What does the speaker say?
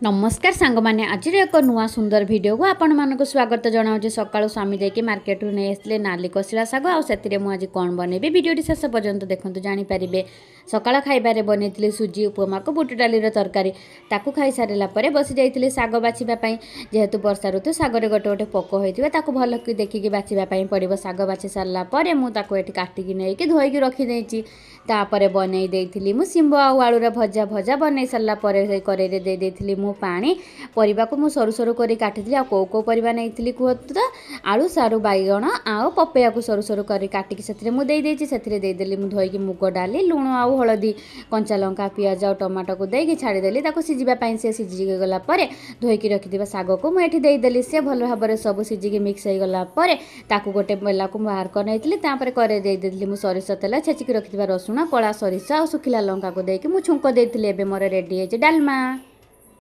नमस्कार सांग मैंने आज एक नुआ सुंदर वीडियो को आपण मानक स्वागत जनाऊँ। सकाळु स्वामी जाकि मार्केट रू नहीं आसते नाली कसिला शाग आते मुझे कौन बनइबी वीडियो शेष पर्यंत देखते जानीपारे। सकाळ खाइबारे बनई सुजी उपमा को बुट डालीर तरकारी ताकू खाई सारापर बसी जाइए शाग बाछवाई। जेहेतु वर्षा ऋतु शागर गोटे गोटे पोक होता भल कि देखिकी बाछवाई पड़ो। शाग बाछि सारापर मुझे काटिकी नहीं धोईकी रखीदे तापर बनई देइथिली मु सिंब आलूर भजा भजा बनई सारापर कड़े दे मु पानी परिबा को मु सरू सरू करी काटिथि। आ को परिबा नेइथिली कहतु तो आलू सारू बैगण आ पपैया को सरू सरू करी काटिकी सेथिरे मु देई देछि। सेथिरे देई देली मु धोईकी मुग डाली लुण आ हळदी कंचा लंका पियाज और टमाटो को देकी छाड़ी देली ताको सिजिबा पई। से सिजी गला परे धोईकी रखिदिबा साग को मु एठी देई देली। से भल भाबरे सब सिजिकी मिक्स हो गला परे ताको गोटे बेला को बाहर कर नेइथिली। तापर करे देई देली मु सरिष तेल छेचिकी रखिदिबा रसुण कला सरिष आ सुखिला लंका को देकी मु छुंक देइथिली। एबे मोर रेडी हे जे डालमा।